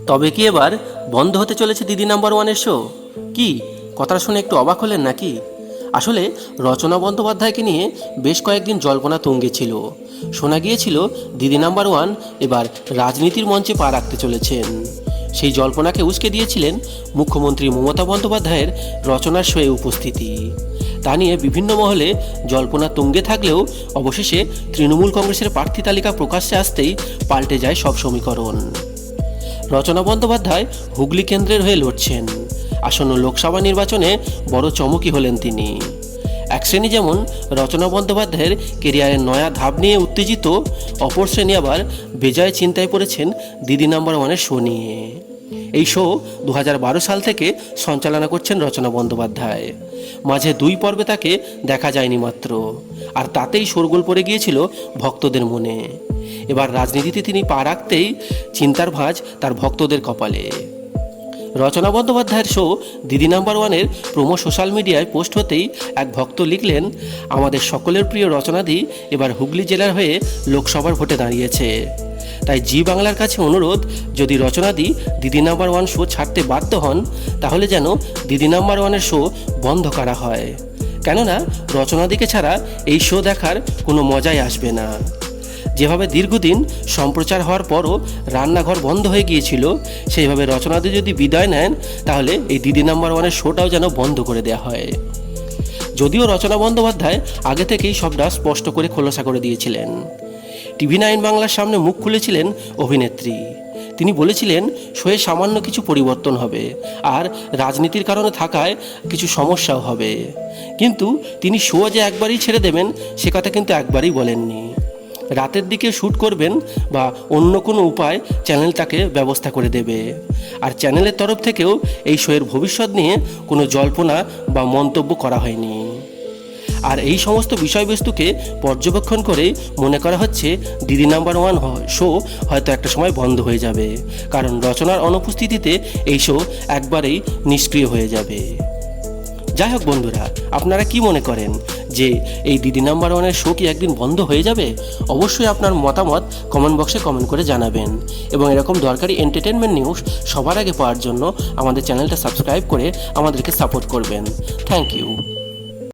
তবে কি এবার বন্ধ হতে চলেছে দিদি নাম্বার ওয়ানের শো? কি কথাটা শুনে একটু অবাক হলেন নাকি? আসলে রচনা বন্দ্যোপাধ্যায়কে নিয়ে বেশ কয়েকদিন জল্পনা তুঙ্গে ছিল। শোনা গিয়েছিল দিদি নাম্বার ওয়ান এবার রাজনীতির মঞ্চে পা রাখতে চলেছেন। সেই জল্পনাকে উস্কে দিয়েছিলেন মুখ্যমন্ত্রী মমতা বন্দ্যোপাধ্যায়ের রচনার শোয়ে উপস্থিতি। তা নিয়ে বিভিন্ন মহলে জল্পনা তুঙ্গে থাকলেও অবশেষে তৃণমূল কংগ্রেসের প্রার্থী তালিকা প্রকাশ্যে আসতেই পাল্টে যায় সব সমীকরণ। রচনা বন্দ্যোপাধ্যায় হুগলি কেন্দ্রের হয়ে লড়ছেন। আসন্ন লোকসভা নির্বাচনে বড় চমকই হলেন তিনি। এক শ্রেণী যেমন রচনা বন্দ্যোপাধ্যায়ের কেরিয়ারের নয়া ধাপ নিয়ে উত্তেজিত, অপর শ্রেণী আবার বেজায় চিন্তায় পড়েছেন দিদি নাম্বার ওয়ানের শো নিয়ে। এই শো 2012 সাল থেকে সঞ্চালনা করছেন রচনা বন্দ্যোপাধ্যায়। মাঝে 2 পর্বে তাকে দেখা যায়নি মাত্র, আর তাতেই শোরগোল পড়ে গিয়েছিল ভক্তদের মনে। এবার রাজনীতিতে তিনি পা রাখতেই চিন্তার ভাঁজ তার ভক্তদের কপালে। রচনা বন্দ্যোপাধ্যায়ের শো দিদি নাম্বার ওয়ানের প্রোমো সোশ্যাল মিডিয়ায় পোস্ট হতেই এক ভক্ত লিখলেন, আমাদের সকলের প্রিয় রচনাদি এবার হুগলি জেলার হয়ে লোকসভার ভোটে দাঁড়িয়েছে। তাই জি বাংলার কাছে অনুরোধ, যদি রচনাদি দিদি নাম্বার ওয়ান শো ছাড়তে বাধ্য হন তাহলে যেন দিদি নাম্বার ওয়ানের শো বন্ধ করা হয়। কেননা রচনাদিকে ছাড়া এই শো দেখার কোনো মজাই আসবে না। যেভাবে দীর্ঘদিন সম্প্রচার হওয়ার পরও রান্নাঘর বন্ধ হয়ে গিয়েছিল, সেইভাবে রচনাদি যদি বিদায় নেন তাহলে এই দিদি নাম্বার ওয়ানের শোটাও যেন বন্ধ করে দেওয়া হয়। যদিও রচনা বন্দ্যোপাধ্যায় আগে থেকেই সবটা স্পষ্ট করে খোলসা করে দিয়েছিলেন। TV9 বাংলার সামনে মুখ খুলেছিলেন অভিনেত্রী। তিনি বলেছিলেন শোয়ে সামান্য কিছু পরিবর্তন হবে, আর রাজনীতির কারণে থাকায় কিছু সমস্যাও হবে। কিন্তু তিনি শো যে একবারই ছেড়ে দেবেন সে কথা কিন্তু একবারই বলেননি। রাতের দিকে শ্যুট করবেন বা অন্য কোনো উপায় চ্যানেল তাকে ব্যবস্থা করে দেবে। আর চ্যানেলের তরফ থেকেও এই শোয়ের ভবিষ্যৎ নিয়ে কোনো জল্পনা বা মন্তব্য করা হয়নি। আর এই সমস্ত বিষয়বস্তুকে পর্যবেক্ষণ করে মনে করা হচ্ছে দিদি নাম্বার ওয়ান শো হয়তো একটা সময় বন্ধ হয়ে যাবে, কারণ রচনার অনুপস্থিতিতে এই শো একবারেই নিষ্ক্রিয় হয়ে যাবে। যাই হোক বন্ধুরা, আপনারা কি মনে করেন যে এই দিদি নাম্বার ওয়ানের শো কি একদিন বন্ধ হয়ে যাবে? অবশ্যই আপনার মতামত কমেন্ট বক্সে কমেন্ট করে জানাবেন, এবং এরকম দরকারি এন্টারটেনমেন্ট নিউজ সবার আগে পাওয়ার জন্য আমাদের চ্যানেলটা সাবস্ক্রাইব করে আমাদেরকে সাপোর্ট করবেন। Thank you.